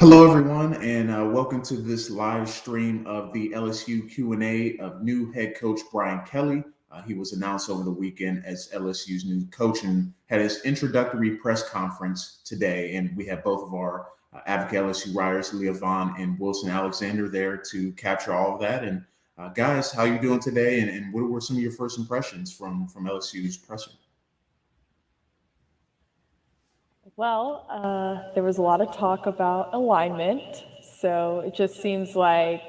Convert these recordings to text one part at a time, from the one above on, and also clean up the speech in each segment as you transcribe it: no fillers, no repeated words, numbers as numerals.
Hello, everyone, and welcome to this live stream of the LSU Q&A of new head coach Brian Kelly. He was announced over the weekend as LSU's new coach and had his introductory press conference today. And we have both of our advocate LSU writers, Leah Vaughn and Wilson Alexander, there to capture all of that. And guys, how you doing today? And what were some of your first impressions from LSU's presser? Well, there was a lot of talk about alignment, so it just seems like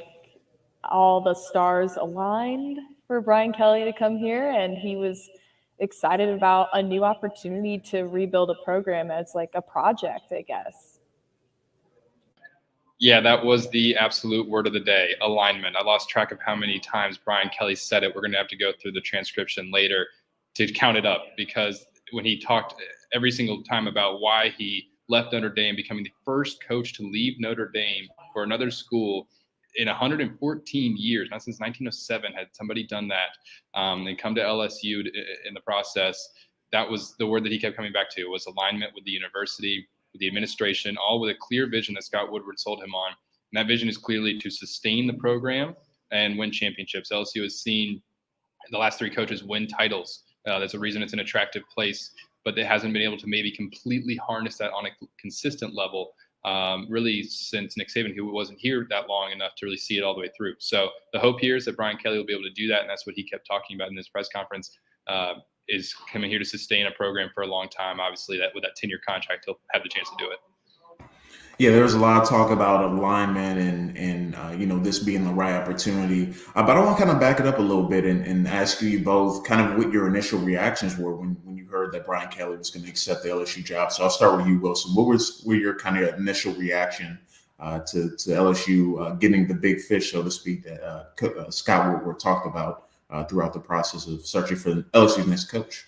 all the stars aligned for Brian Kelly to come here, and he was excited about a new opportunity to rebuild a program as like a project, I guess. Yeah, that was the absolute word of the day, alignment. I lost track of how many times Brian Kelly said it. We're going to have to go through the transcription later to count it up, because when he talked every single time about why he left Notre Dame, becoming the first coach to leave Notre Dame for another school in 114 years, not since 1907 had somebody done that, and come to LSU in the process. That was the word that he kept coming back to, was alignment with the university, with the administration, all with a clear vision that Scott Woodward sold him on. And that vision is clearly to sustain the program and win championships. LSU has seen the last three coaches win titles. That's a reason it's an attractive place, but it hasn't been able to maybe completely harness that on a consistent level, really since Nick Saban, who wasn't here that long enough to really see it all the way through. So the hope here is that Brian Kelly will be able to do that, and that's what he kept talking about in his press conference, is coming here to sustain a program for a long time. Obviously, that with that 10-year contract, he'll have the chance to do it. Yeah, there was a lot of talk about alignment and this being the right opportunity. But I want to kind of back it up a little bit and ask you both kind of what your initial reactions were when you heard that Brian Kelly was going to accept the LSU job. So I'll start with you, Wilson. Were your kind of initial reaction to LSU getting the big fish, so to speak, that Scott Woodward talked about throughout the process of searching for LSU's next coach?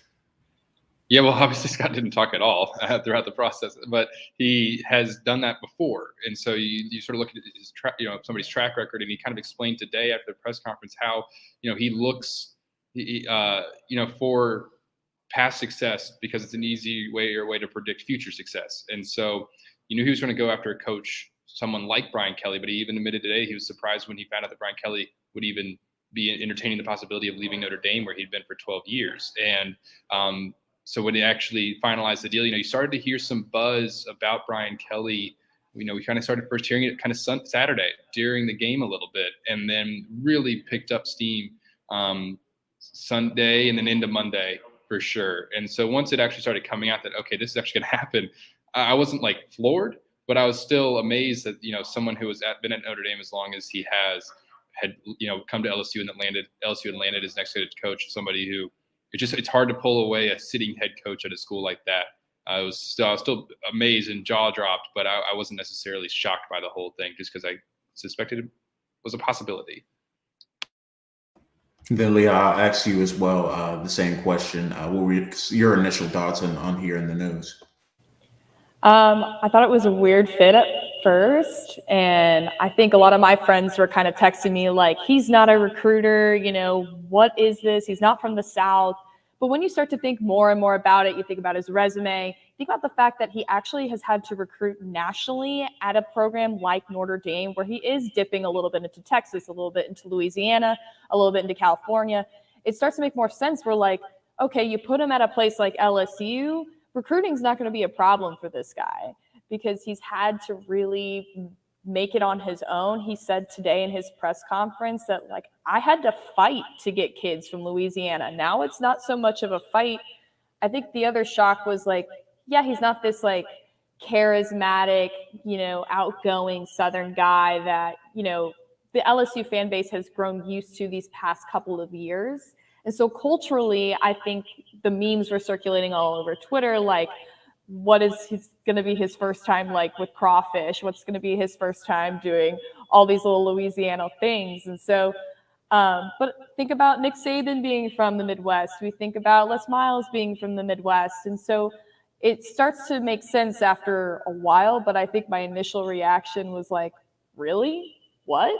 Yeah, well, obviously Scott didn't talk at all throughout the process, but he has done that before, and so you sort of look at his somebody's track record, and he kind of explained today after the press conference how he looks for past success because it's an easy way to predict future success, and so you knew he was going to go after a coach, someone like Brian Kelly, but he even admitted today he was surprised when he found out that Brian Kelly would even be entertaining the possibility of leaving Notre Dame, where he'd been for 12 years, and so when he actually finalized the deal, you started to hear some buzz about Brian Kelly. We kind of started first hearing it kind of Saturday during the game a little bit, and then really picked up steam Sunday and then into Monday for sure. And so once it actually started coming out that, okay, this is actually going to happen, I wasn't like floored, but I was still amazed that, someone who has been at Notre Dame as long as he had come to LSU and LSU and landed his next head coach, somebody who, it's hard to pull away a sitting head coach at a school like that. I was still amazed and jaw dropped, but I wasn't necessarily shocked by the whole thing, just because I suspected it was a possibility. Then, Leah, I'll ask you as well the same question. What were your initial thoughts on hearing the news? I thought it was a weird fit at first, and I think a lot of my friends were kind of texting me like, he's not a recruiter, what is this? He's not from the South. But when you start to think more and more about it, you think about his resume, think about the fact that he actually has had to recruit nationally at a program like Notre Dame, where he is dipping a little bit into Texas, a little bit into Louisiana, a little bit into California. It starts to make more sense. We're like, okay, you put him at a place like LSU, recruiting is not going to be a problem for this guy because he's had to really make it on his own. He said today in his press conference that, like, I had to fight to get kids from Louisiana. Now it's not so much of a fight. I think the other shock was like, yeah, he's not this like charismatic, outgoing Southern guy that, the LSU fan base has grown used to these past couple of years. And so culturally, I think the memes were circulating all over Twitter, like, what is going to be his first time like with crawfish? What's going to be his first time doing all these little Louisiana things? And so, but think about Nick Saban being from the Midwest. We think about Les Miles being from the Midwest. And so it starts to make sense after a while. But I think my initial reaction was like, really? What?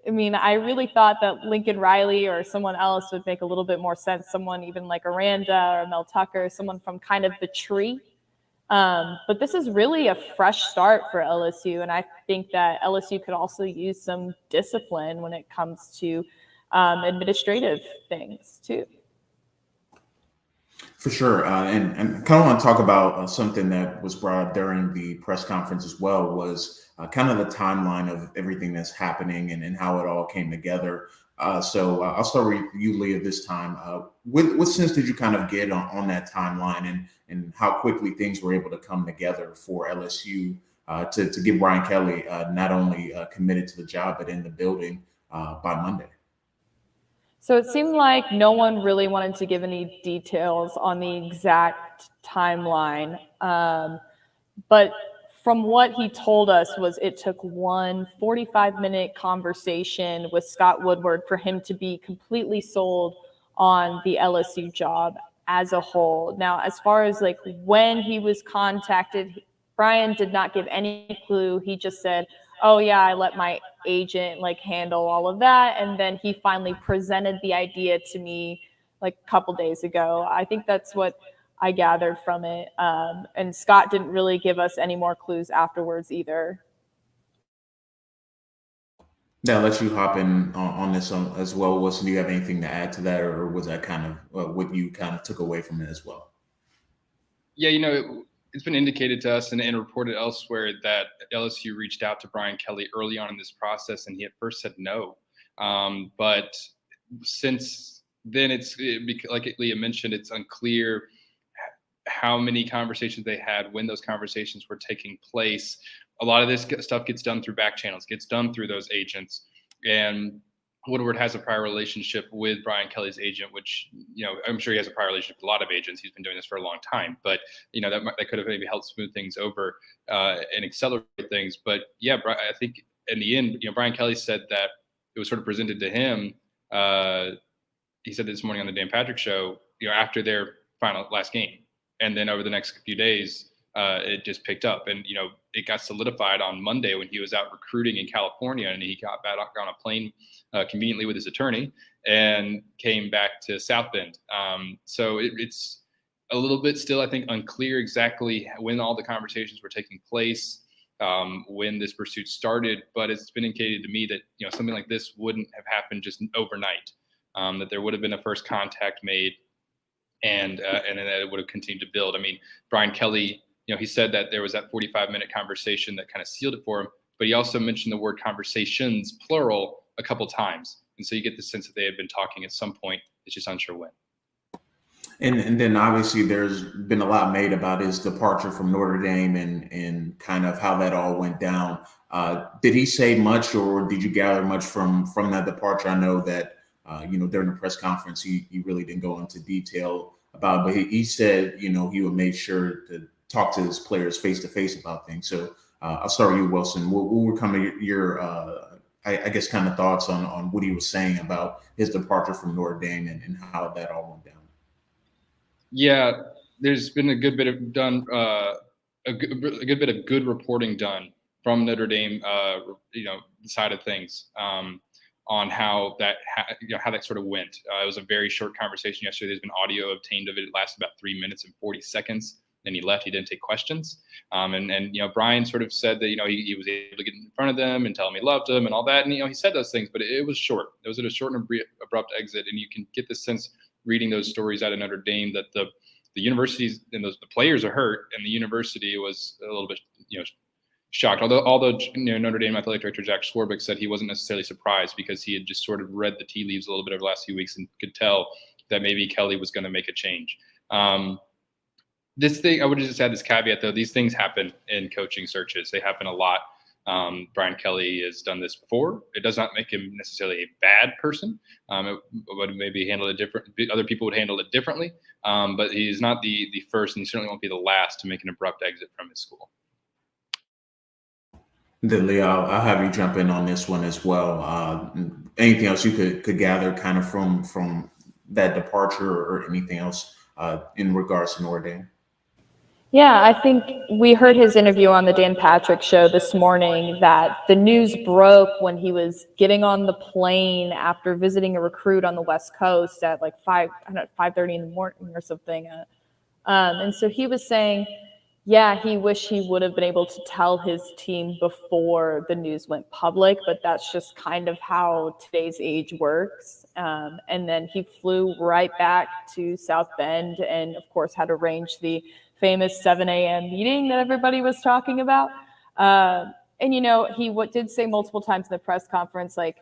I mean, I really thought that Lincoln Riley or someone else would make a little bit more sense. Someone even like Aranda or Mel Tucker, someone from kind of the tree. But this is really a fresh start for LSU, and I think that LSU could also use some discipline when it comes to administrative things too. For sure, and kind of want to talk about something that was brought up during the press conference as well, was kind of the timeline of everything that's happening and how it all came together. So I'll start with you, Leah, this time. What sense did you kind of get on that timeline, and how quickly things were able to come together for LSU to get Brian Kelly not only committed to the job but in the building by Monday? So it seemed like no one really wanted to give any details on the exact timeline. But from what he told us was it took one 45-minute conversation with Scott Woodward for him to be completely sold on the LSU job as a whole. Now, as far as like when he was contacted, Brian did not give any clue. He just said, oh yeah, I let my agent like handle all of that. And then he finally presented the idea to me like a couple days ago. I think that's what I gathered from it. And Scott didn't really give us any more clues afterwards either. Now, let you hop in on this as well. Wilson, do you have anything to add to that, or was that kind of what you kind of took away from it as well? Yeah, it's been indicated to us and reported elsewhere that LSU reached out to Brian Kelly early on in this process, and he at first said no. But since then, like Leah mentioned, it's unclear how many conversations they had, when those conversations were taking place. A lot of this stuff gets done through back channels, gets done through those agents. And Woodward has a prior relationship with Brian Kelly's agent, which, I'm sure he has a prior relationship with a lot of agents. He's been doing this for a long time, but that could have maybe helped smooth things over and accelerate things. But yeah, I think in the end, Brian Kelly said that it was sort of presented to him. He said this morning on the Dan Patrick Show, after their last game, and then over the next few days, it just picked up, and it got solidified on Monday when he was out recruiting in California, and he got back on a plane conveniently with his attorney and came back to South Bend. So it's a little bit still, I think, unclear exactly when all the conversations were taking place, when this pursuit started, but it's been indicated to me that something like this wouldn't have happened just overnight, that there would have been a first contact made, and then that it would have continued to build. I mean, Brian Kelly, he said that there was that 45-minute conversation that kind of sealed it for him, but he also mentioned the word conversations, plural, a couple times. And so you get the sense that they had been talking at some point. It's just unsure when. And then obviously there's been a lot made about his departure from Notre Dame and kind of how that all went down. Did he say much, or did you gather much from that departure? I know that during the press conference he really didn't go into detail about it, but he said he would make sure to talk to his players face to face about things. So I'll start with you, Wilson. What were kind of your I guess kind of thoughts on what he was saying about his departure from Notre Dame and how that all went down? Yeah, there's been a good bit of good reporting done from Notre Dame, side of things, on how that how that sort of went. It was a very short conversation yesterday. There's been audio obtained of it. It lasted about 3 minutes and 40 seconds. Then he left. He didn't take questions. And Brian sort of said that he was able to get in front of them and tell them he loved them and all that. And he said those things, but it was short. It was at a short and abrupt exit. And you can get the sense reading those stories out of Notre Dame that the universities and the players are hurt, and the university was a little bit shocked. Although Notre Dame athletic director Jack Swarbrick said he wasn't necessarily surprised, because he had just sort of read the tea leaves a little bit over the last few weeks and could tell that maybe Kelly was going to make a change. This thing, I would have just add this caveat though: these things happen in coaching searches. They happen a lot. Brian Kelly has done this before. It does not make him necessarily a bad person. It would maybe handle it different. Other people would handle it differently. But he's not the first, and he certainly won't be the last to make an abrupt exit from his school. Then, Leah, I'll have you jump in on this one as well. Anything else you could gather kind of from that departure, or anything else in regards to Notre Dame? Yeah, I think we heard his interview on the Dan Patrick Show this morning that the news broke when he was getting on the plane after visiting a recruit on the West Coast at like 5:30 in the morning or something. And so he was saying Yeah, he wished he would have been able to tell his team before the news went public, but that's just kind of how today's age works. And then he flew right back to South Bend and, of course, had arranged the famous 7 a.m. meeting that everybody was talking about. And, he did say multiple times in the press conference, like,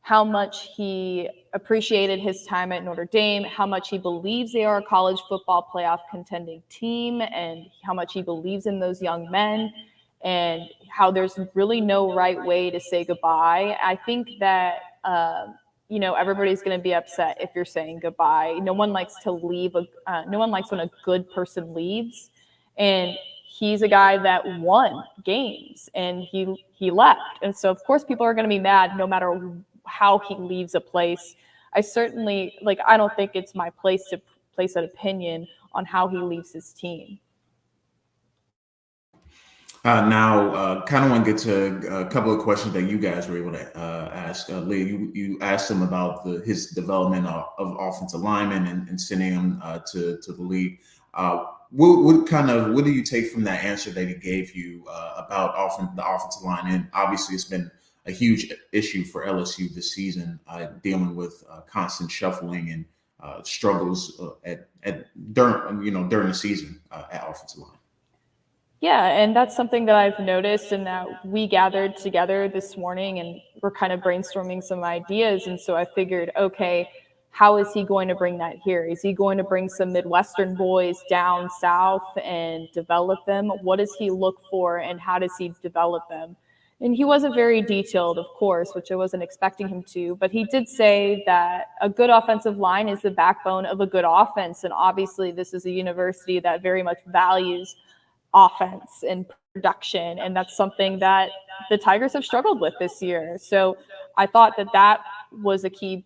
how much he appreciated his time at Notre Dame, how much he believes they are a college football playoff contending team, and how much he believes in those young men, and how there's really no right way to say goodbye. I think that, everybody's going to be upset if you're saying goodbye. No one likes to leave. No one likes when a good person leaves. And he's a guy that won games and he left. And so, of course, people are going to be mad no matter how he leaves a place. I don't think it's my place to place an opinion on how he leaves his team. Now, kind of want to get to a couple of questions that you guys were able to ask. Lee, you asked him about his development of offensive linemen and sending him to the league. What do you take from that answer that he gave you about the offensive line? And obviously, it's been a huge issue for LSU this season, dealing with constant shuffling and struggles during the season at offensive line. Yeah, and that's something that I've noticed, and that we gathered together this morning and we're kind of brainstorming some ideas. And so I figured, okay, how is he going to bring that here? Is he going to bring some Midwestern boys down south and develop them? What does he look for and how does he develop them? And he wasn't very detailed, of course, which I wasn't expecting him to, but he did say that a good offensive line is the backbone of a good offense. And obviously, this is a university that very much values offense and production. And that's something that the Tigers have struggled with this year. So I thought that was a key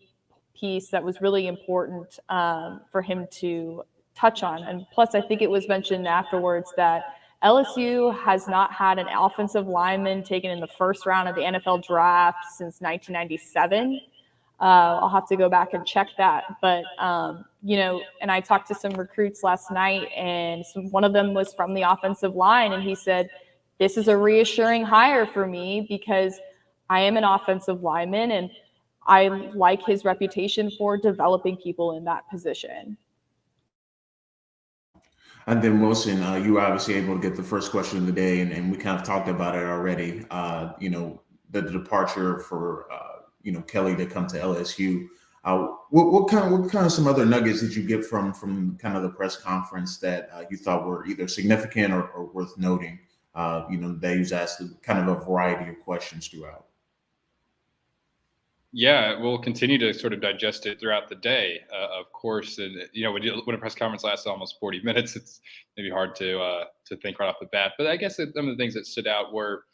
piece that was really important for him to touch on. And plus, I think it was mentioned afterwards that LSU has not had an offensive lineman taken in the first round of the NFL draft since 1997. I'll have to go back and check that. But, and I talked to some recruits last night, and one of them was from the offensive line, and he said, this is a reassuring hire for me because I am an offensive lineman, and I like his reputation for developing people in that position. And then Wilson, you were obviously able to get the first question of the day, and we kind of talked about it already. The departure for Kelly to come to LSU. What kind of some other nuggets did you get from kind of the press conference that you thought were either significant or worth noting? They was asked kind of a variety of questions throughout. Yeah, we'll continue to sort of digest it throughout the day, of course. And when a press conference lasts almost 40 minutes, it's maybe hard to think right off the bat. But I guess some of the things that stood out were,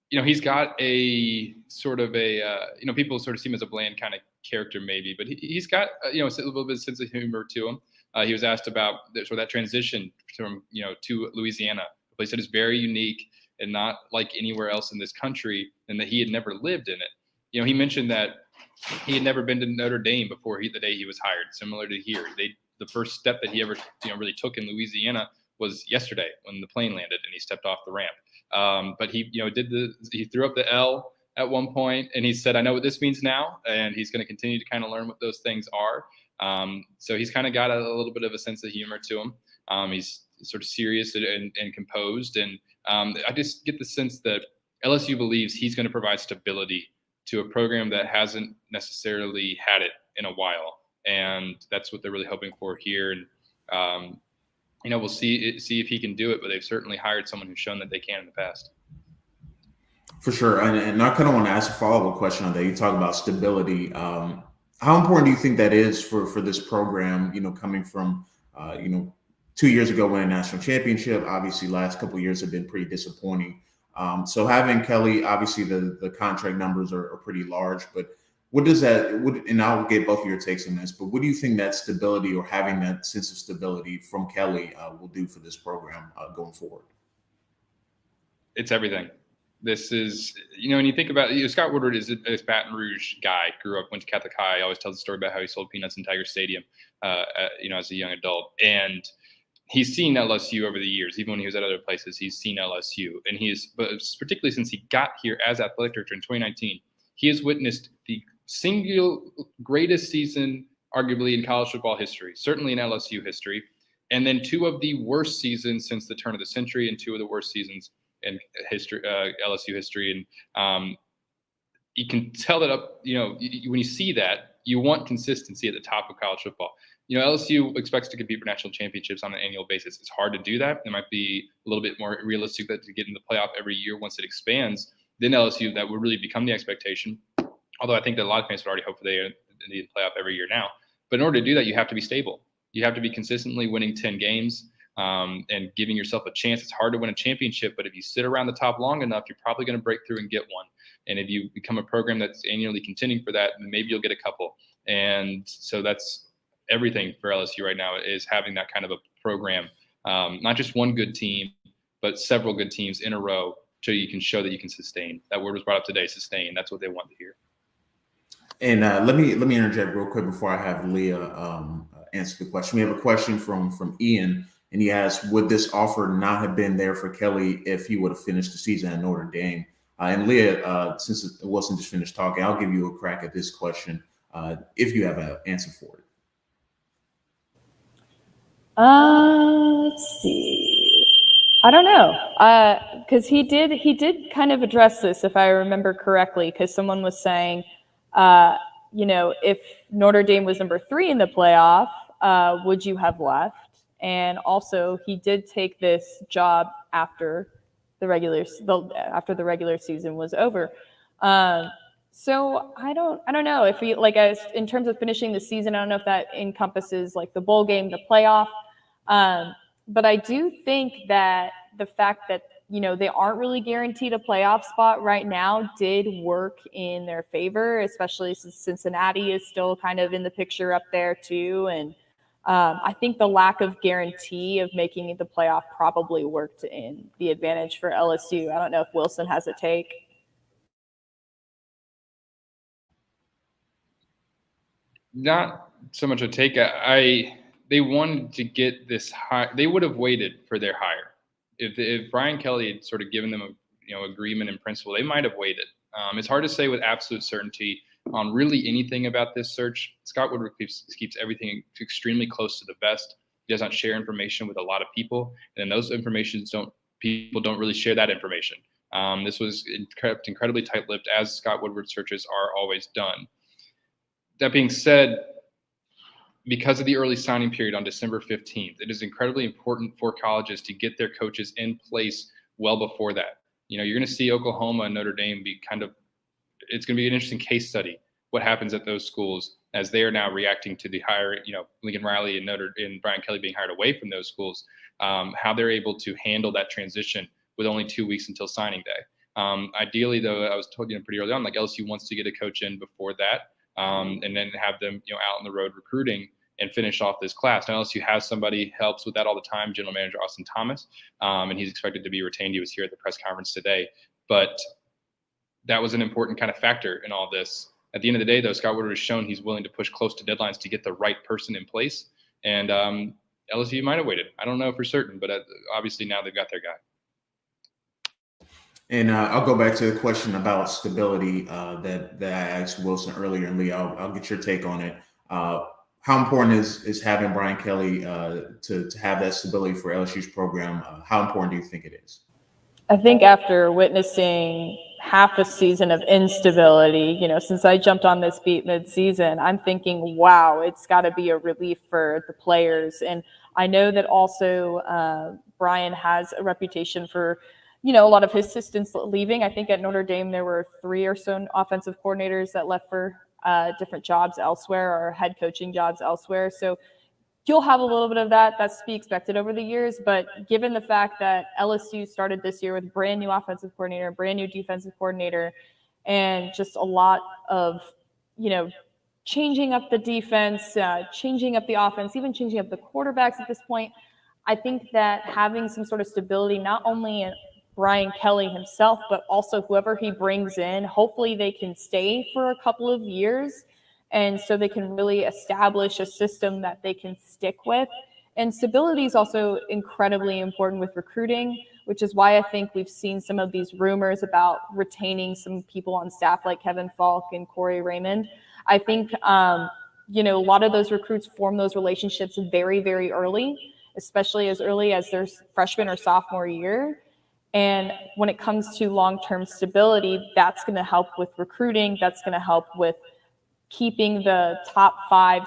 he's got a sort of people sort of see him as a bland kind of character maybe, but he's got a little bit of sense of humor to him. He was asked about that transition from to Louisiana, a place that is very unique and not like anywhere else in this country, and that he had never lived in it. He mentioned that he had never been to Notre Dame before the day he was hired, similar to here. The first step that he ever really took in Louisiana was yesterday when the plane landed and he stepped off the ramp. But he he threw up the L at one point, and he said, "I know what this means now," and he's going to continue to kind of learn what those things are. So he's kind of got a little bit of a sense of humor to him. He's sort of serious and composed, and I just get the sense that LSU believes he's going to provide stability to a program that hasn't necessarily had it in a while. And that's what they're really hoping for here. And, we'll see if he can do it, but they've certainly hired someone who's shown that they can in the past. For sure. And I kind of want to ask a follow-up question on that. You talk about stability. How important do you think that is for this program, coming from, 2 years ago winning a national championship? Obviously, last couple of years have been pretty disappointing. So having Kelly, obviously the contract numbers are pretty large, but what does that, and I'll get both of your takes on this, but what do you think that stability or having that sense of stability from Kelly will do for this program going forward? It's everything. This is, when you think about Scott Woodward is a Baton Rouge guy, went to Catholic High, always tells the story about how he sold peanuts in Tiger Stadium, as a young adult. And he's seen LSU over the years. Even when he was at other places, he's seen LSU, and but particularly since he got here as athletic director in 2019, he has witnessed the single greatest season, arguably in college football history, certainly in LSU history, and then two of the worst seasons since the turn of the century, and two of the worst seasons in history, LSU history, and you can tell that up. When you see that, you want consistency at the top of college football. LSU expects to compete for national championships on an annual basis. It's hard to do that. It might be a little bit more realistic that to get in the playoff every year once it expands. Then LSU, that would really become the expectation. Although I think that a lot of fans would already hope for they need the playoff every year now. But in order to do that, you have to be stable. You have to be consistently winning 10 games and giving yourself a chance. It's hard to win a championship, but if you sit around the top long enough, you're probably going to break through and get one. And if you become a program that's annually contending for that, then maybe you'll get a couple. And so that's everything for LSU right now, is having that kind of a program, not just one good team, but several good teams in a row, so you can show that you can sustain. That word was brought up today, sustain. That's what they want to hear. And let me interject real quick before I have Leah answer the question. We have a question from Ian, and he asks, would this offer not have been there for Kelly if he would have finished the season at Notre Dame? And Leah, since it wasn't just finished talking, I'll give you a crack at this question if you have an answer for it. Let's see. I don't know, because he did kind of address this, if I remember correctly, because someone was saying, if Notre Dame was number 3 in the playoff, would you have left? And also, he did take this job after the regular season was over. So I don't know if he, in terms of finishing the season, I don't know if that encompasses like the bowl game, the playoff. But I do think that the fact that, they aren't really guaranteed a playoff spot right now did work in their favor, especially since Cincinnati is still kind of in the picture up there too. And I think the lack of guarantee of making the playoff probably worked in the advantage for LSU. I don't know if Wilson has a take. Not so much a take. They wanted to get this high. They would have waited for their hire. If Brian Kelly had sort of given them agreement in principle, they might have waited. It's hard to say with absolute certainty on really anything about this search. Scott Woodward keeps everything extremely close to the vest. He does not share information with a lot of people, and those people don't really share that information. This was kept incredibly tight-lipped, as Scott Woodward searches are always done. That being said, because of the early signing period on December 15th, it is incredibly important for colleges to get their coaches in place well before that. You're going to see Oklahoma and Notre Dame it's going to be an interesting case study, what happens at those schools as they are now reacting to the hire, Lincoln Riley and Brian Kelly being hired away from those schools, how they're able to handle that transition with only 2 weeks until signing day. Ideally, though, I was told pretty early on, like LSU wants to get a coach in before that, and then have them out on the road recruiting and finish off this class. Now, LSU has somebody helps with that all the time, General Manager Austin Thomas, and he's expected to be retained. He was here at the press conference today. But that was an important kind of factor in all this. At the end of the day, though, Scott Woodward has shown he's willing to push close to deadlines to get the right person in place. And LSU might have waited. I don't know for certain, but obviously now they've got their guy. And I'll go back to the question about stability that I asked Wilson earlier, and Lee, I'll get your take on it. How important is having Brian Kelly to have that stability for LSU's program? How important do you think it is? I think after witnessing half a season of instability, since I jumped on this beat mid-season, I'm thinking, wow, it's got to be a relief for the players. And I know that also Brian has a reputation for, a lot of his assistants leaving. I think at Notre Dame there were 3 or so offensive coordinators that left for different jobs elsewhere or head coaching jobs elsewhere. So you'll have a little bit of that. That's to be expected over the years. But given the fact that LSU started this year with a brand new offensive coordinator, brand new defensive coordinator, and just a lot of, changing up the defense, changing up the offense, even changing up the quarterbacks at this point, I think that having some sort of stability, not only in Brian Kelly himself, but also whoever he brings in, hopefully they can stay for a couple of years. And so they can really establish a system that they can stick with And stability is also incredibly important with recruiting, which is why I think we've seen some of these rumors about retaining some people on staff like Kevin Falk and Corey Raymond. I think, a lot of those recruits form those relationships very, very early, especially as early as their freshman or sophomore year. And when it comes to long-term stability, that's going to help with recruiting. That's going to help with keeping the top five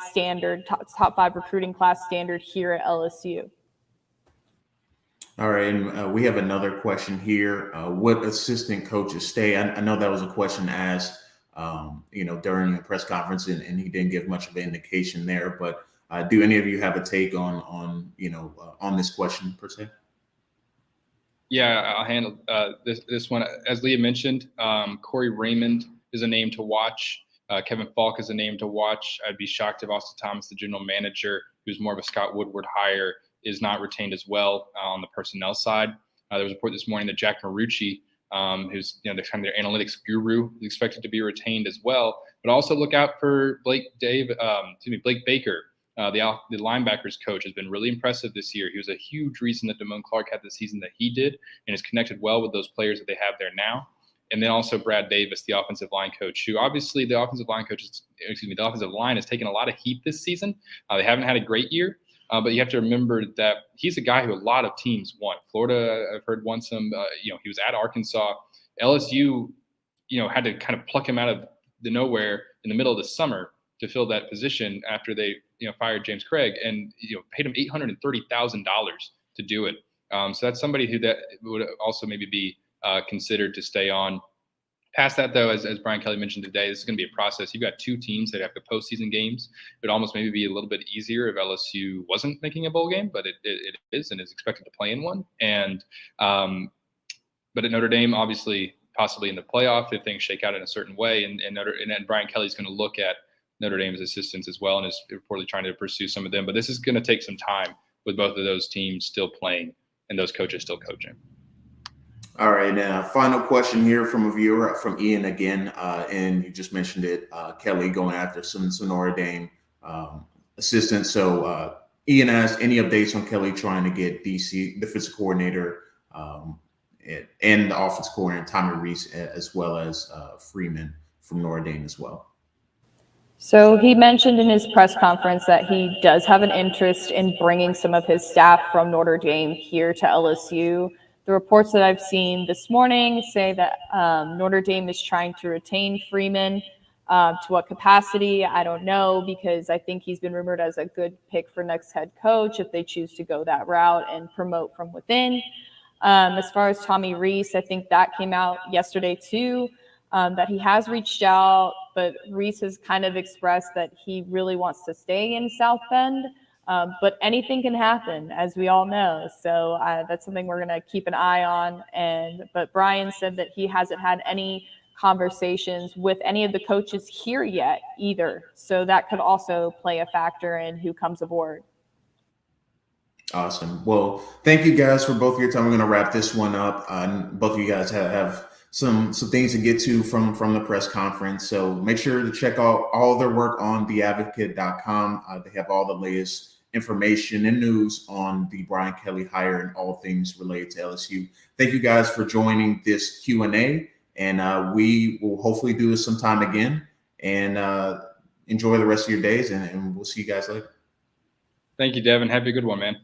recruiting class standard here at LSU. All right, and we have another question here. What assistant coaches stay? I know that was a question asked, during the press conference, and he didn't give much of an indication there. But do any of you have a take on this question per se? Yeah, I'll handle this one. As Leah mentioned, Corey Raymond is a name to watch. Kevin Falk is a name to watch. I'd be shocked if Austin Thomas, the general manager, who's more of a Scott Woodward hire, is not retained as well on the personnel side. There was a report this morning that Jack Marucci, who's kind of their analytics guru, is expected to be retained as well. But also look out for Blake Baker. The linebackers coach has been really impressive this year. He was a huge reason that Damone Clark had the season that he did, and has connected well with those players that they have there now. And then also Brad Davis, the offensive line coach, who obviously the offensive line has taken a lot of heat this season. They haven't had a great year, but you have to remember that he's a guy who a lot of teams want. Florida, I've heard, won some. He was at Arkansas. LSU, had to kind of pluck him out of the nowhere in the middle of the summer to fill that position after they fired James Craig, and paid him $830,000 to do it. So that's somebody who that would also maybe be considered to stay on. Past that, though, as Brian Kelly mentioned today, this is going to be a process. You've got two teams that have the postseason games. It would almost maybe be a little bit easier if LSU wasn't making a bowl game, but it is, and is expected to play in one. And but at Notre Dame, obviously, possibly in the playoff if things shake out in a certain way, and Brian Kelly's going to look at Notre Dame's assistants as well, and is reportedly trying to pursue some of them. But this is going to take some time with both of those teams still playing and those coaches still coaching. All right, final question here from a viewer, from Ian again, and you just mentioned it, Kelly going after some Notre Dame assistants. So Ian asked, any updates on Kelly trying to get DC, the defensive coordinator, and the offensive coordinator, Tommy Rees, as well as Freeman from Notre Dame as well? So he mentioned in his press conference that he does have an interest in bringing some of his staff from Notre Dame here to LSU. The reports that I've seen this morning say that Notre Dame is trying to retain Freeman. To what capacity, I don't know, because I think he's been rumored as a good pick for next head coach if they choose to go that route and promote from within. As far as Tommy Rees, I think that came out yesterday too, that he has reached out, but Rees has kind of expressed that he really wants to stay in South Bend. But anything can happen, as we all know. So that's something we're going to keep an eye on. But Brian said that he hasn't had any conversations with any of the coaches here yet either. So that could also play a factor in who comes aboard. Awesome. Well, thank you guys for both of your time. We're going to wrap this one up. Both of you guys have some things to get to from the press conference. So make sure to check out all their work on theadvocate.com. They have all the latest information and news on the Brian Kelly hire and all things related to LSU. Thank you guys for joining this Q&A, and we will hopefully do this sometime again. And enjoy the rest of your days, and we'll see you guys later. Thank you, Devin. Have a good one, man.